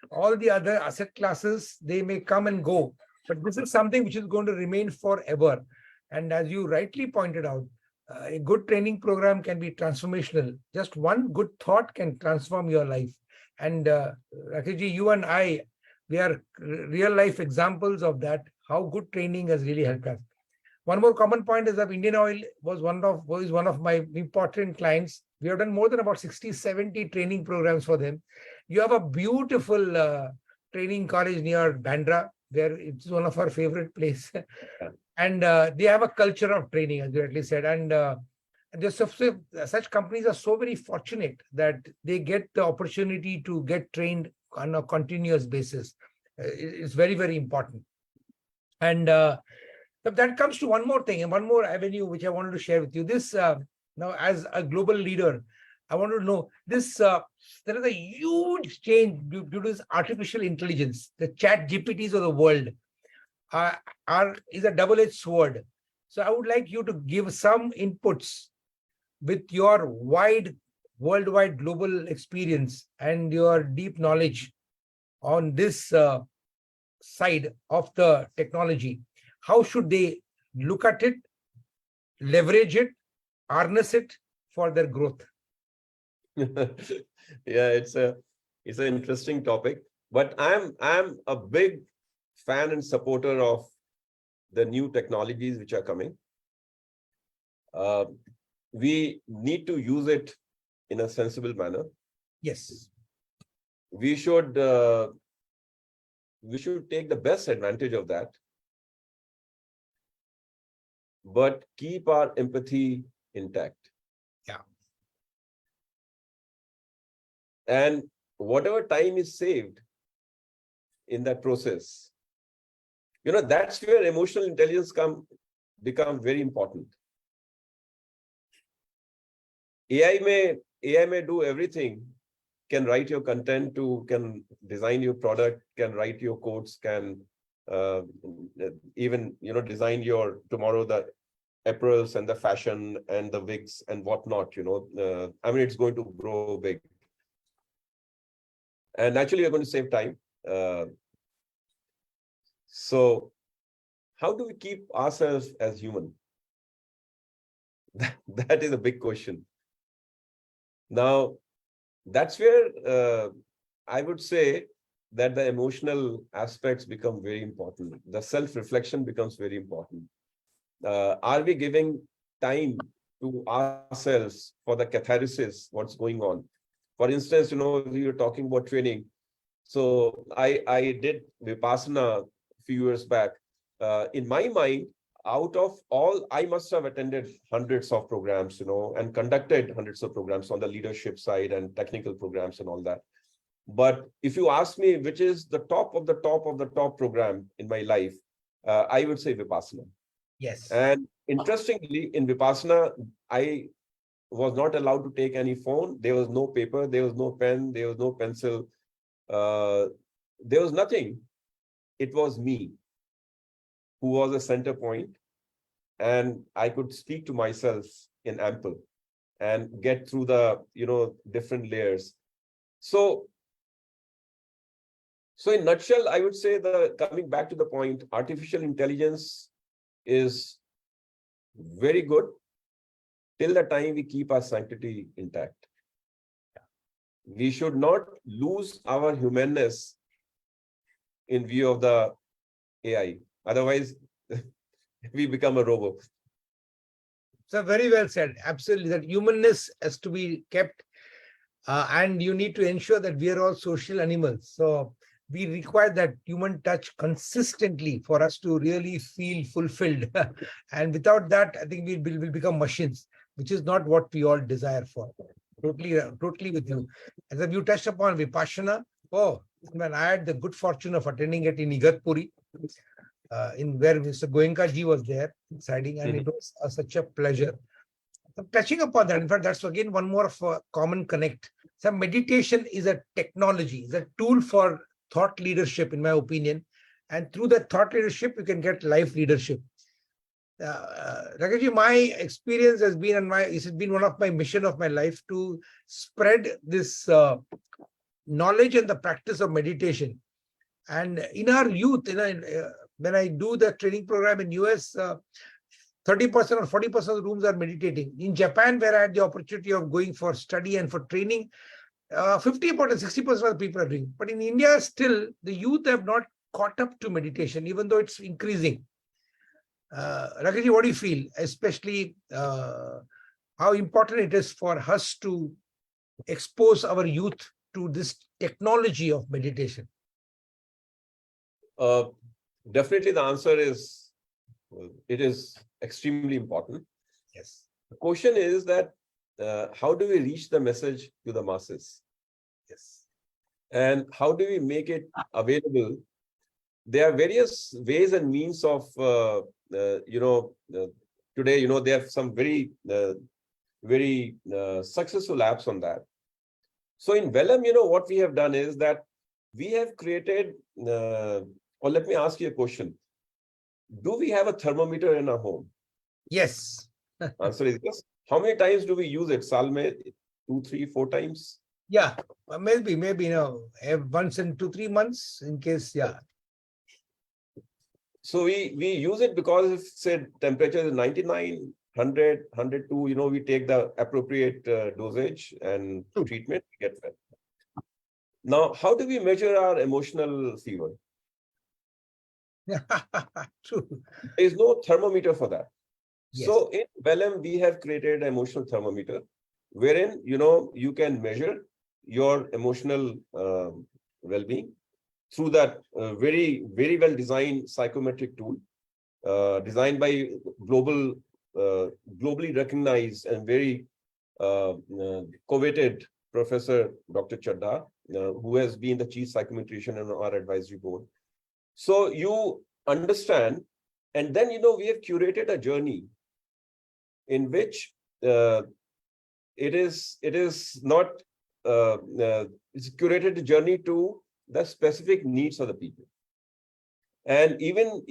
Speaker 1: All the other asset classes, they may come and go, but this is something which is going to remain forever. And as you rightly pointed out, a good training program can be transformational. Just one good thought can transform your life. And Rakeshji, you and I, we are real life examples of that, how good training has really helped us. One more common point is that Indian Oil was one of my important clients. We have done more than about 60, 70 training programs for them. You have a beautiful training college near Bandra, where it's one of our favorite places. And they have a culture of training, as you rightly said. And such companies are so very fortunate that they get the opportunity to get trained on a continuous basis. It's very, very important. And that comes to one more thing and one more avenue which I wanted to share with you. This now, as a global leader, I want to know this. There is a huge change due to this artificial intelligence. The chat GPTs of the world is a double-edged sword. So I would like you to give some inputs with your worldwide global experience and your deep knowledge on this side of the technology. How should they look at it, leverage it, harness it for their growth?
Speaker 3: Yeah, it's an interesting topic, but I'm a big fan and supporter of the new technologies which are coming. We need to use it in a sensible manner.
Speaker 1: Yes.
Speaker 3: We should take the best advantage of that, but keep our empathy intact.
Speaker 1: Yeah.
Speaker 3: And whatever time is saved in that process, that's where emotional intelligence become very important. AI may do everything, can write your content, can design your product, can write your codes, can even design your tomorrow the apparels and the fashion and the wigs and whatnot. It's going to grow big, and naturally you're going to save time. So how do we keep ourselves as human? That is a big question. Now, that's where I would say that the emotional aspects become very important. The self-reflection becomes very important. Are we giving time to ourselves for the catharsis, what's going on? For instance, you're talking about training. So I did Vipassana a few years back. In my mind, out of all, I must have attended hundreds of programs, and conducted hundreds of programs on the leadership side and technical programs and all that. But if you ask me which is the top of the top of the top program in my life, I would say Vipassana.
Speaker 1: Yes.
Speaker 3: And interestingly, in Vipassana, I was not allowed to take any phone. There was no paper, there was no pen, there was no pencil. There was nothing. It was me who was a center point. and I could speak to myself in ample and get through the, different layers. So in nutshell, I would say, coming back to the point, artificial intelligence is very good till the time we keep our sanctity intact. We should not lose our humanness in view of the AI. Otherwise, we become a robot.
Speaker 1: So very well said. Absolutely, that humanness has to be kept, and you need to ensure that we are all social animals. So we require that human touch consistently for us to really feel fulfilled. And without that, I think we'll become machines, which is not what we all desire for. Totally with you. As you touched upon Vipassana, oh man, I had the good fortune of attending it in Igatpuri, in where Mr. Goenka ji was there, exciting, and it was such a pleasure. So touching upon that, in fact, that's again one more of a common connect. So meditation is a technology, is a tool for thought leadership, in my opinion. And through that thought leadership, you can get life leadership. Rakesh, my experience has been, it's been one of my mission of my life to spread this knowledge and the practice of meditation. And in our youth, when I do the training program in US, 30% or 40% of the rooms are meditating. In Japan, where I had the opportunity of going for study and for training, 50% 60% of the people are doing. But in India, still, the youth have not caught up to meditation, even though it's increasing. Rakesh, what do you feel? Especially how important it is for us to expose our youth to this technology of meditation?
Speaker 3: Definitely the answer is, it is extremely important.
Speaker 1: Yes.
Speaker 3: The question is that how do we reach the message to the masses?
Speaker 1: Yes.
Speaker 3: And how do we make it available? There are various ways and means of, today, they have some very successful apps on that. So in Vellum, what we have done is that we have created, or let me ask you a question. Do we have a thermometer in our home?
Speaker 1: Yes.
Speaker 3: Answer is yes. How many times do we use it? Saal mein, 2, 3, 4 times?
Speaker 1: Yeah, maybe, once in 2-3 months in case, yeah.
Speaker 3: So we use it because if, say, temperature is 99, 100, 102, we take the appropriate dosage and treatment, we get well. Now, how do we measure our emotional fever?
Speaker 1: True.
Speaker 3: There is no thermometer for that.
Speaker 1: Yes.
Speaker 3: So in Vellum, we have created an emotional thermometer wherein, you can measure your emotional well-being through that very, very well designed psychometric tool designed by globally recognized and very coveted Professor Dr. Chadda, who has been the chief psychometrician on our advisory board. So you understand, and then, we have curated a journey in which it is not, it's curated a journey to the specific needs of the people. And even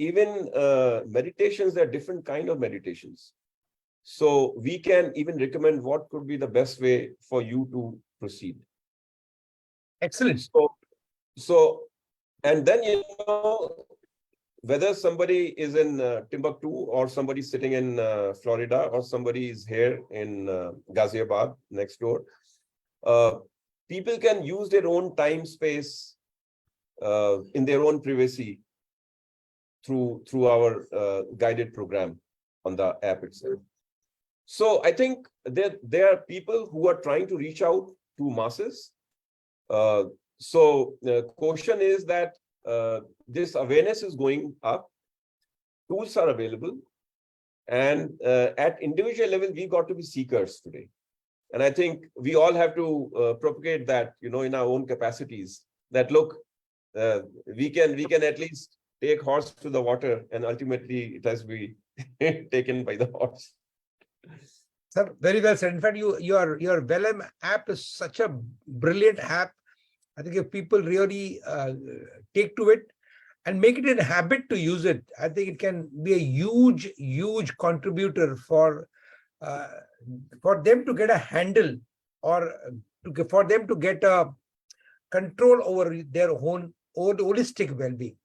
Speaker 3: meditations, there are different kind of meditations. So we can even recommend what could be the best way for you to proceed.
Speaker 1: Excellent.
Speaker 3: So, and then, whether somebody is in Timbuktu or somebody sitting in Florida or somebody is here in Ghaziabad next door, people can use their own time space in their own privacy through our guided program on the app itself. So I think there are people who are trying to reach out to masses. So the question is that this awareness is going up, tools are available, and at individual level, we got to be seekers today. And I think we all have to propagate that, in our own capacities, that look, we can at least take horse to the water, and ultimately it has to be taken by the horse.
Speaker 1: Sir, very well said. In fact, your Vellum app is such a brilliant app. I think if people really take to it, and make it a habit to use it. I think it can be a huge contributor uh, for them to get a handle, or for them to get a control over their own holistic well-being.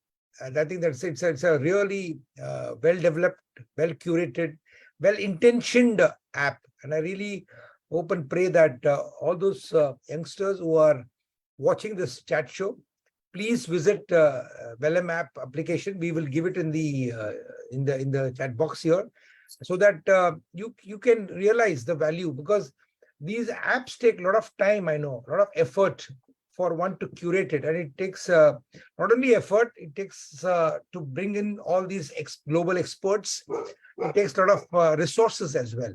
Speaker 1: And I think it's a really well-developed, well-curated, well-intentioned app. And I really hope and pray that all those youngsters who are watching this chat show, please visit Vellum app application. We will give it in the chat box here, so that you can realize the value, because these apps take a lot of time. I know, a lot of effort for one to curate it, and it takes not only effort, it takes to bring in all these global experts. It takes a lot of resources as well.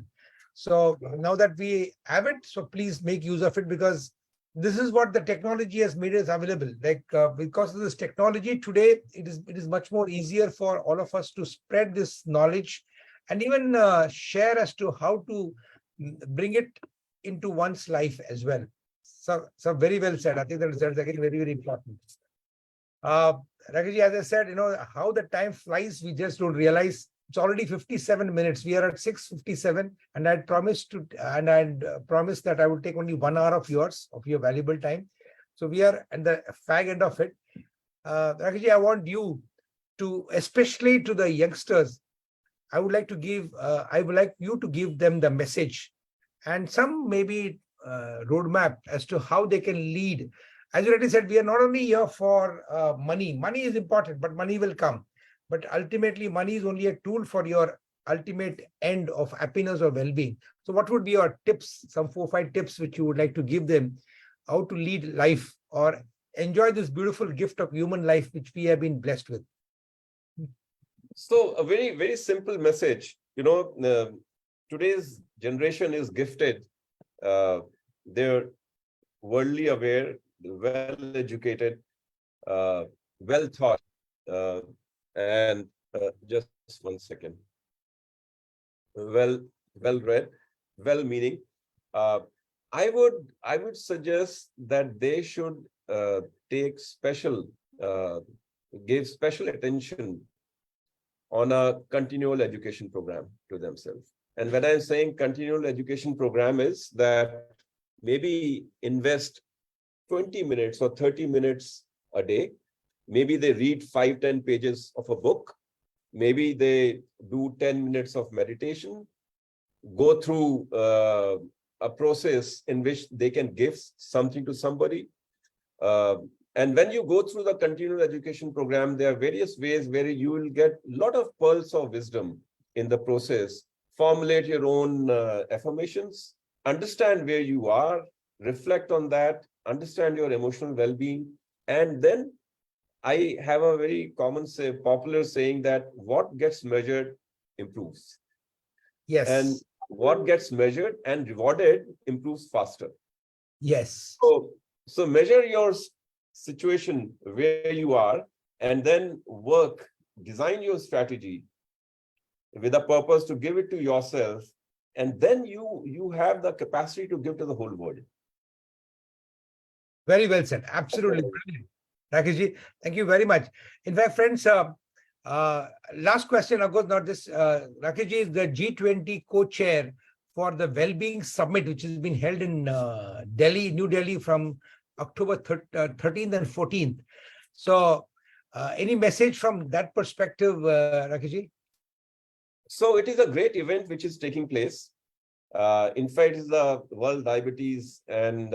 Speaker 1: So now that we have it, so please make use of it, because this is what the technology has made us available. Like because of this technology today, it is much more easier for all of us to spread this knowledge, and even share as to how to bring it into one's life as well. So very well said. I think that's again very important. Rakesh, as I said, how the time flies, we just don't realize. It's already 57 minutes. We are at 6:57, and I'd promised that I would take only 1 hour of your valuable time. So we are at the fag end of it. Rakesh, I want you to, especially to the youngsters, I would like you to give them the message and some maybe roadmap as to how they can lead. As you already said, we are not only here for money. Money is important, but money will come. But ultimately, money is only a tool for your ultimate end of happiness or well-being. So what would be your tips, some 4 or 5 tips which you would like to give them, how to lead life or enjoy this beautiful gift of human life which we have been blessed with?
Speaker 3: So a very, very simple message. Today's generation is gifted. They're worldly aware, well educated, well thought, and just 1 second. Well read, well meaning. I would suggest that they should give special attention on a continual education program to themselves. And when I'm saying continual education program is that maybe invest 20 minutes or 30 minutes a day. Maybe they read 5-10 pages of a book. Maybe they do 10 minutes of meditation, go through a process in which they can give something to somebody. And when you go through the continual education program, there are various ways where you will get a lot of pearls of wisdom in the process. Formulate your own affirmations, understand where you are, reflect on that, understand your emotional well-being. And then I have a very popular saying that what gets measured improves.
Speaker 1: Yes.
Speaker 3: And what gets measured and rewarded improves faster.
Speaker 1: Yes.
Speaker 3: So measure your situation where you are, and then design your strategy with a purpose to give it to yourself, and then you have the capacity to give to the whole world.
Speaker 1: Very well said. Absolutely brilliant. Rakeshji, thank you very much. In fact, friends, last question, of course, not this. Rakeshji is the G20 co-chair for the Wellbeing Summit, which has been held in New Delhi from October 13th and 14th. So any message from that perspective, Rakeshji?
Speaker 3: So it is a great event which is taking place. In fact, it's the World Diabetes and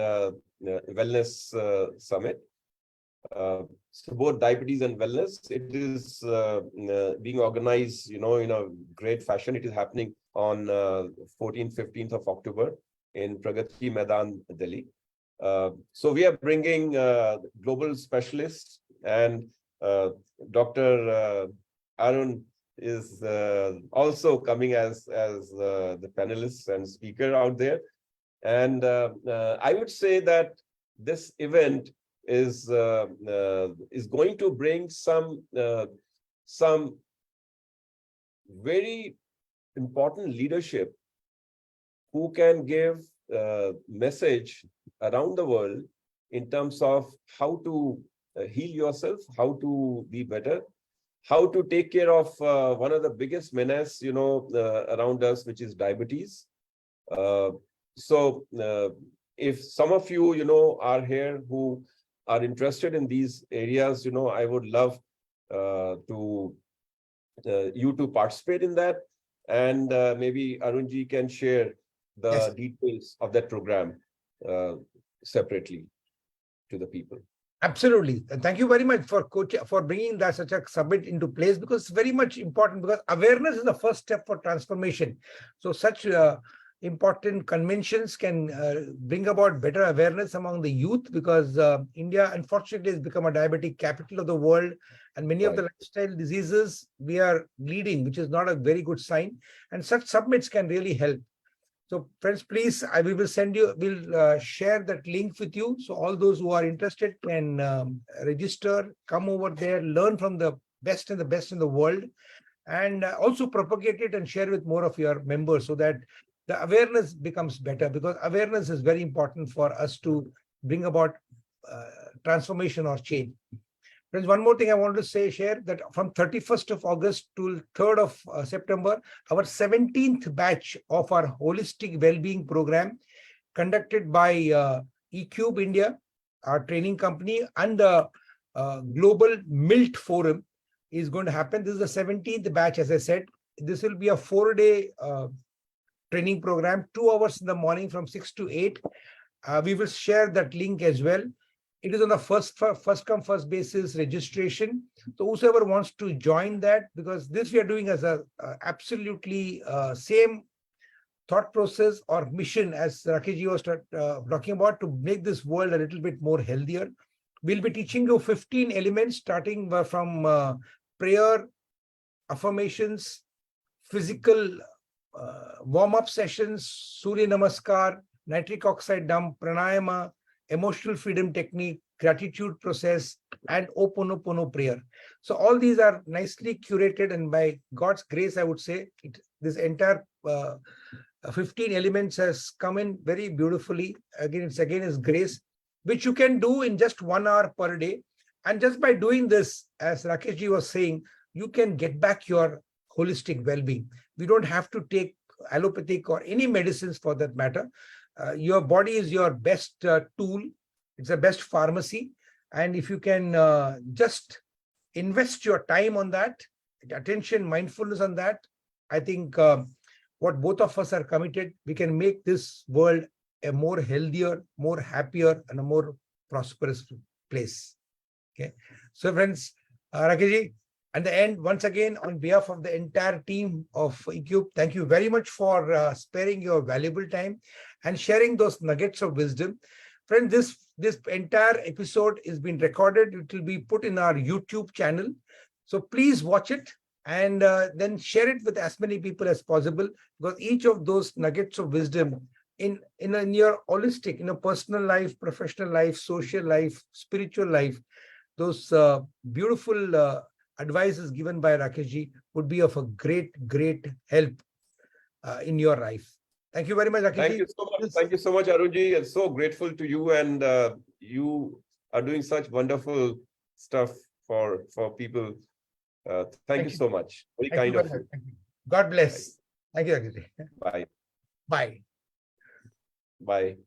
Speaker 3: Wellness Summit. So both diabetes and wellness, it is being organized, in a great fashion. It is happening on 14th, 15th of October in Pragati Maidan, Delhi. So we are bringing global specialists, and Dr. Arun is also coming as the panelist and speaker out there. And I would say that this event is going to bring some very important leadership who can give message around the world in terms of how to heal yourself, how to be better, how to take care of one of the biggest menace, around us, which is diabetes. Uh, so if some of you, are here who are interested in these areas, I would love to you to participate in that. And maybe Arunji can share the
Speaker 1: Yes.
Speaker 3: details of that program separately to the people.
Speaker 1: Absolutely. And thank you very much for for bringing that such a summit into place, because it's very much important, because awareness is the first step for transformation. So such important conventions can bring about better awareness among the youth, because India, unfortunately, has become a diabetic capital of the world. And many of the lifestyle diseases we are leading, which is not a very good sign. And such summits can really help. So friends, please, we will send you, we'll share that link with you. So all those who are interested can register, come over there, learn from the best and the best in the world, and also propagate it and share with more of your members, so that the awareness becomes better, because awareness is very important for us to bring about transformation or change. Friends, one more thing I wanted to share that from 31st of August to 3rd of September, our 17th batch of our holistic well-being program, conducted by eCube India, our training company, and the Global MILT Forum, is going to happen. This is the 17th batch, as I said. This will be a 4-day training program, 2 hours in the morning from 6 to 8. We will share that link as well. It is on the first come first basis registration. So whoever wants to join that, because this we are doing as a absolutely same thought process or mission as Rakesh was talking about, to make this world a little bit more healthier. We'll be teaching you 15 elements, starting from prayer, affirmations, physical warm-up sessions, Surya Namaskar, nitric oxide dump, pranayama, emotional freedom technique, gratitude process, and Ho'oponopono prayer. So all these are nicely curated, and by God's grace, I would say, this entire 15 elements has come in very beautifully. Again, it's His grace, which you can do in just 1 hour per day. And just by doing this, as Rakesh ji was saying, you can get back your holistic well-being. We don't have to take allopathic or any medicines for that matter. Your body is your best tool. It's the best pharmacy. And if you can just invest your time on that, attention, mindfulness on that, I think what both of us are committed, we can make this world a more healthier, more happier, and a more prosperous place. Okay. So friends, Rakesh, at the end, once again, on behalf of the entire team of eCube, thank you very much for sparing your valuable time and sharing those nuggets of wisdom. Friends, this entire episode is being recorded. It will be put in our YouTube channel. So please watch it and then share it with as many people as possible, because each of those nuggets of wisdom in your holistic, personal life, professional life, social life, spiritual life, those beautiful advices given by Rakesh ji would be of a great help in your life. Thank you very much, Rakesh ji.
Speaker 3: Thank you so much. Thank you so much, Arunji. I'm so grateful to you, and you are doing such wonderful stuff for people. Thank you so much. Very kind of you.
Speaker 1: God bless. Thank you, Rakesh ji.
Speaker 3: Bye.
Speaker 1: Bye.
Speaker 3: Bye.